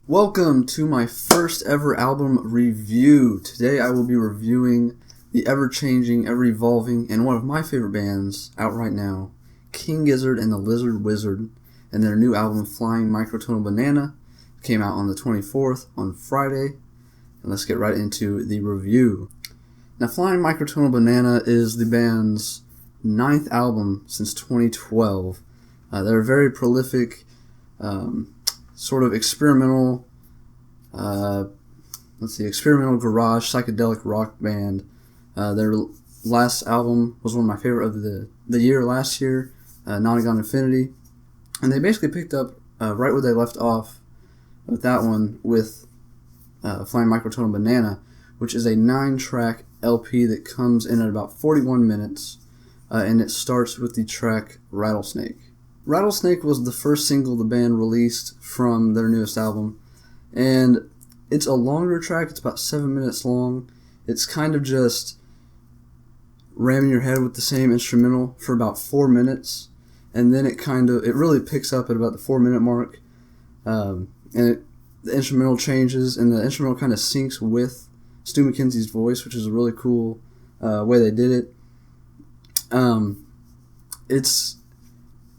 Welcome to my first ever album review. Today I will be reviewing the ever-changing, ever-evolving, and one of my favorite bands out right now, King Gizzard and the Lizard Wizard, and their new album Flying Microtonal Banana came out on the 24th on Friday. And let's get right into the review. Now, Flying Microtonal Banana is the band's 9th album since 2012. They're a very prolific, sort of experimental, experimental garage psychedelic rock band. Their last album was one of my favorite of the year last year, Nonagon Infinity, and they basically picked up right where they left off with that one with Flying Microtonal Banana, which is a 9-track LP that comes in at about 41 minutes, and it starts with the track Rattlesnake. Rattlesnake was the first single the band released from their newest album, and it's a longer track. It's about 7 minutes long. It's kind of just ramming your head with the same instrumental for about 4 minutes, and then it really picks up at about the 4-minute mark, and the instrumental changes, and the instrumental kind of syncs with Stu McKenzie's voice, which is a really cool way they did it.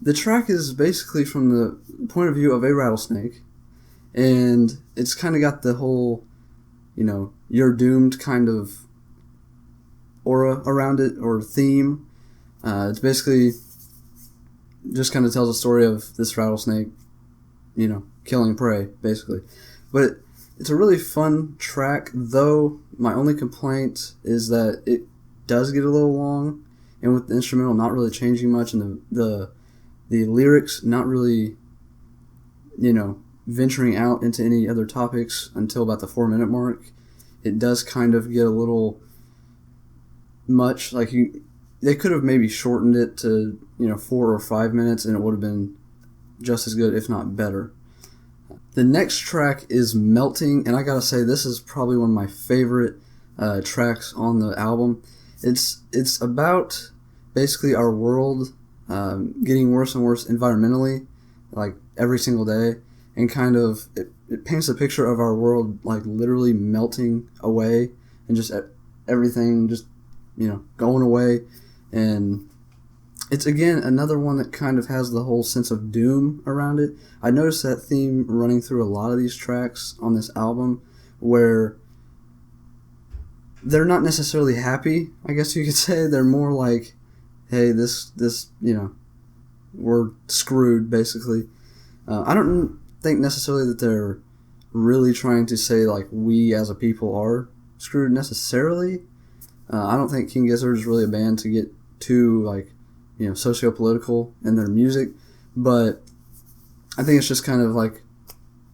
The track is basically from the point of view of a rattlesnake, and it's kind of got the whole, you're doomed kind of aura around it, or theme. It's basically just kind of tells a story of this rattlesnake, killing prey, basically. But it's a really fun track, though my only complaint is that it does get a little long, and with the instrumental not really changing much, and the lyrics not really, venturing out into any other topics until about the 4-minute mark, it does kind of get a little much. They could have maybe shortened it to, 4 or 5 minutes, and it would have been just as good, if not better. The next track is Melting, and I gotta say, this is probably one of my favorite tracks on the album. It's about basically our world getting worse and worse environmentally, like every single day, and kind of it paints a picture of our world like literally melting away, and just everything just going away. And it's again another one that kind of has the whole sense of doom around it. I noticed that theme running through a lot of these tracks on this album, where they're not necessarily happy, I guess you could say. They're more like, hey, this we're screwed, basically. I don't think necessarily that they're really trying to say, like, we as a people are screwed necessarily. I don't think King Gizzard is really a band to get too, socio-political in their music, but I think it's just kind of like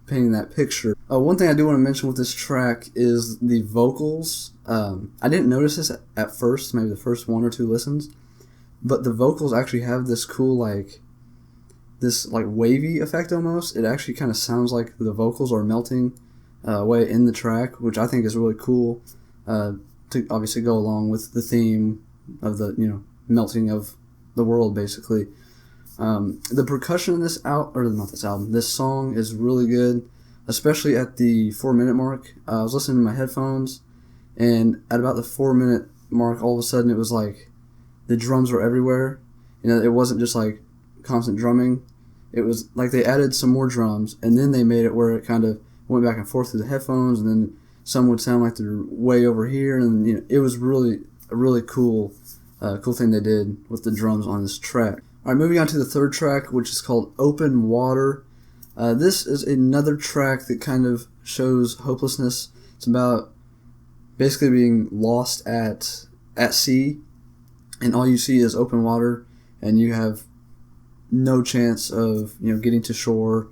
painting that picture. One thing I do want to mention with this track is the vocals. I didn't notice this at first, maybe the first 1 or 2 listens, but the vocals actually have this cool, this wavy effect almost. It actually kind of sounds like the vocals are melting away in the track, which I think is really cool to obviously go along with the theme of the, melting of the world, basically. The percussion in this song is really good, especially at the 4-minute mark. I was listening to my headphones, and at about the 4-minute mark, all of a sudden it was like the drums were everywhere. It wasn't just like constant drumming. It was like they added some more drums, and then they made it where it kind of went back and forth through the headphones, and then some would sound like they're way over here, and it was really a really cool thing they did with the drums on this track. All right, moving on to the third track, which is called Open Water. This is another track that kind of shows hopelessness. It's about basically being lost at sea, and all you see is open water, and you have no chance of getting to shore.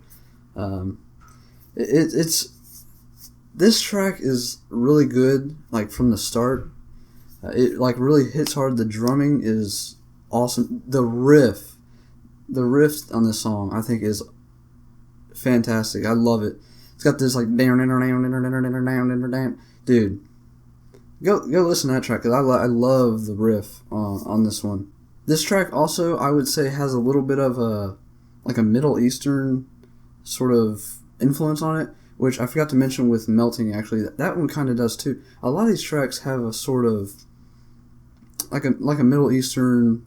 This track is really good, like from the start. It really hits hard. The drumming is awesome. The riff on this song I think is fantastic. I love it. It's got this dude. Go listen to that track, because I love the riff on this one. This track also, I would say, has a little bit of a Middle Eastern sort of influence on it, which I forgot to mention with Melting, actually. That one kind of does too. A lot of these tracks have a sort of like a Middle Eastern,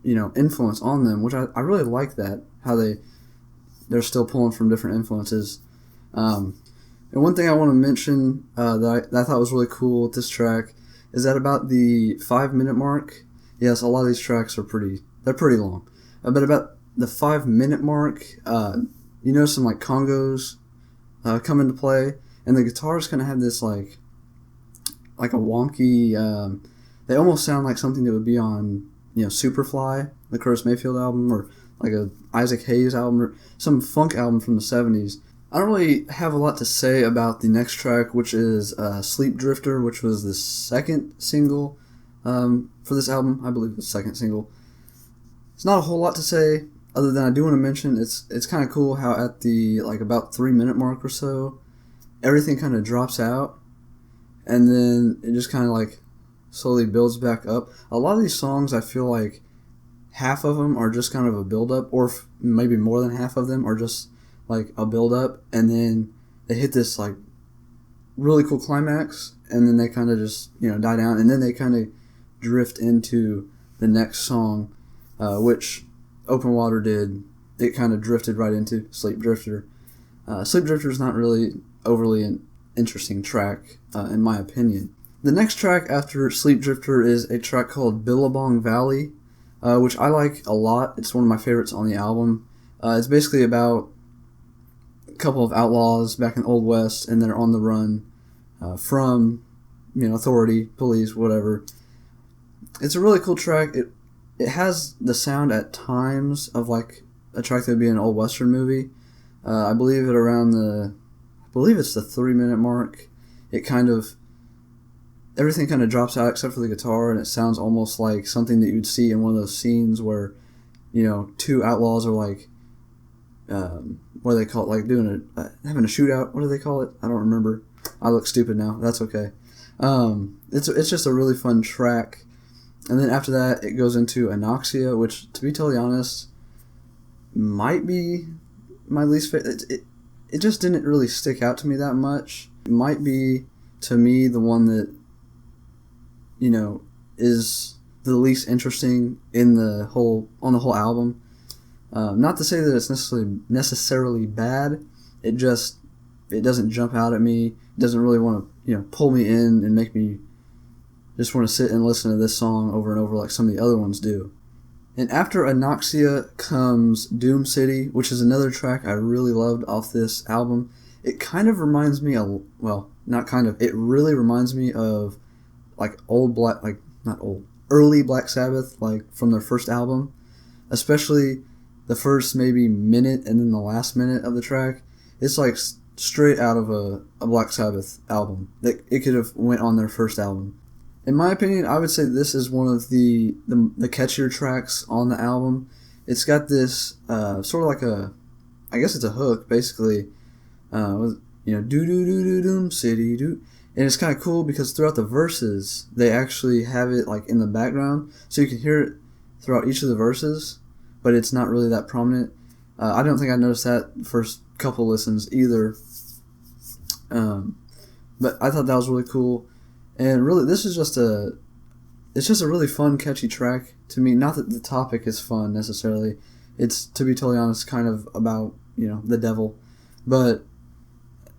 influence on them, which I really like that, how they're still pulling from different influences. And one thing I want to mention that I thought was really cool with this track is that about the 5-minute mark, yes, a lot of these tracks are pretty long, but about the 5-minute mark, you know, some like congos come into play, and the guitars kind of have this like a wonky. They almost sound like something that would be on Superfly, the Curtis Mayfield album, or like a Isaac Hayes album, or some funk album from the 70s. I don't really have a lot to say about the next track, which is Sleep Drifter, which was the second single for this album. I believe the second single. It's not a whole lot to say, other than I do want to mention it's kind of cool how at the about 3-minute mark or so, everything kind of drops out, and then it just kind of slowly builds back up. A lot of these songs, I feel like half of them are just kind of a build-up, or maybe more than half of them are just a build-up, and then they hit this really cool climax, and then they kind of just die down, and then they kind of drift into the next song, which Open Water did. It kind of drifted right into Sleep Drifter. Sleep Drifter is not really overly an interesting track, in my opinion. The next track after Sleep Drifter is a track called Billabong Valley, which I like a lot. It's one of my favorites on the album. It's basically about a couple of outlaws back in Old West, and they're on the run from authority, police, whatever. It's a really cool track. It has the sound at times of a track that would be in an old Western movie. I believe it's the 3-minute mark. Everything kind of drops out except for the guitar, and it sounds almost like something that you'd see in one of those scenes where, two outlaws are what do they call it? Having a shootout. What do they call it? I don't remember. I look stupid now. That's okay. It's just a really fun track. And then after that, it goes into Anoxia, which, to be totally honest, might be my least favorite. It just didn't really stick out to me that much. It might be, to me, the one that, is the least interesting on the whole album. Not to say that it's necessarily bad. It doesn't jump out at me. It doesn't really want to, pull me in and make me just want to sit and listen to this song over and over like some of the other ones do. And after Anoxia comes Doom City, which is another track I really loved off this album. It kind of reminds me of, it really reminds me of early Black Sabbath, from their first album, especially the first maybe minute and then the last minute of the track. It's straight out of a Black Sabbath album. It could have went on their first album. In my opinion, I would say this is one of the catchier tracks on the album. It's got this sort of I guess it's a hook, basically. Do do do do doom city do, and it's kind of cool because throughout the verses they actually have it in the background, so you can hear it throughout each of the verses, but it's not really that prominent. I don't think I noticed that first couple listens either. But I thought that was really cool. And really, this is just a really fun, catchy track to me. Not that the topic is fun necessarily. It's, to be totally honest, kind of about, the devil, but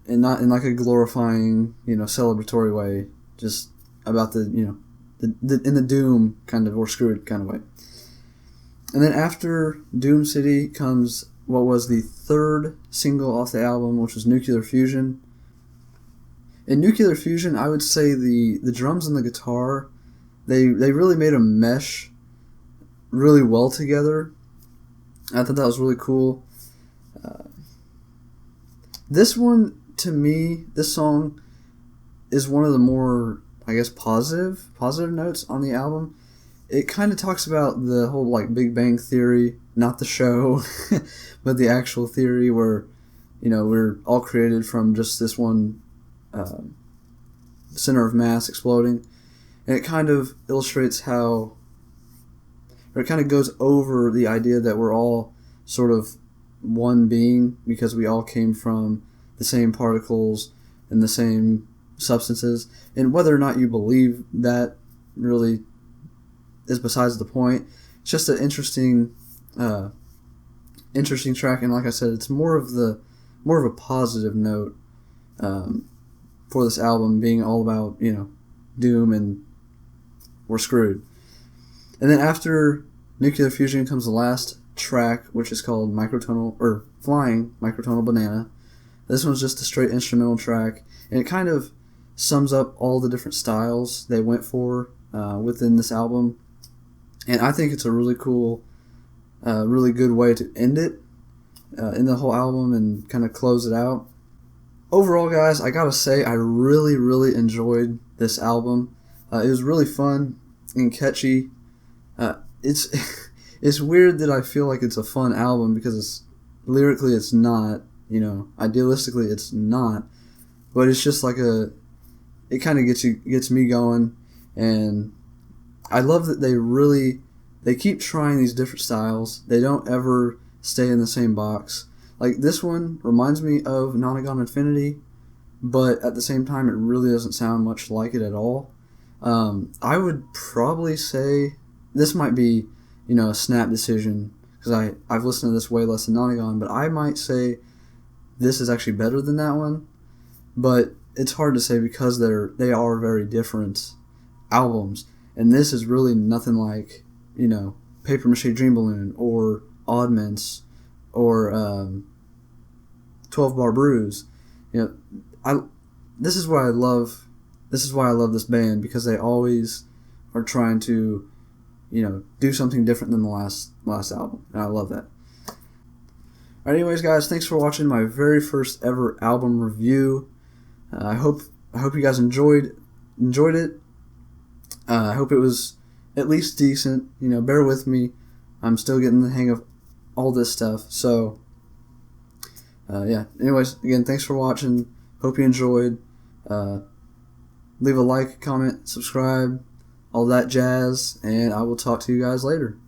not in a glorifying, celebratory way. Just about the in the doom kind of, or screwed kind of way. And then after Doom City comes what was the third single off the album, which was Nuclear Fusion. In Nuclear Fusion, I would say the drums and the guitar, they really made them mesh really well together. I thought that was really cool. This one, to me, this song is one of the more, I guess, positive notes on the album. It kind of talks about the whole Big Bang Theory, not the show, but the actual theory where, we're all created from just this one center of mass exploding. And it kind of illustrates how, or it kind of goes over the idea that we're all sort of one being because we all came from the same particles and the same substances. And whether or not you believe that really is besides the point. It's just an interesting track, and like I said, it's more of a positive note for this album, being all about, you know, doom and we're screwed. And then after Nuclear Fusion comes the last track, which is called Microtonal, or Flying Microtonal Banana. This one's just a straight instrumental track, and it kind of sums up all the different styles they went for within this album. And I think it's a really cool, really good way to end it in the whole album and kind of close it out. Overall, guys, I gotta say I really, really enjoyed this album. It was really fun and catchy. It's it's weird that I feel like it's a fun album because lyrically it's not, you know, idealistically it's not, but it's just like it kind of gets me going, and I love that they keep trying these different styles. They don't ever stay in the same box. Like this one reminds me of Nonagon Infinity, but at the same time it really doesn't sound much like it at all. I would probably say this might be, you know, a snap decision because I've listened to this way less than Nonagon, but I might say this is actually better than that one. But it's hard to say because they are very different albums, and this is really nothing like, you know, Paper Mache Dream Balloon or Oddments or 12 Bar Brews. You know, this is why I love this band, because they always are trying to, you know, do something different than the last album, and I love that. Alright, anyways, guys, thanks for watching my very first ever album review. I hope you guys enjoyed it. I hope it was at least decent. You know, bear with me. I'm still getting the hang of all this stuff. So, yeah. Anyways, again, thanks for watching. Hope you enjoyed. Leave a like, comment, subscribe, all that jazz, and I will talk to you guys later.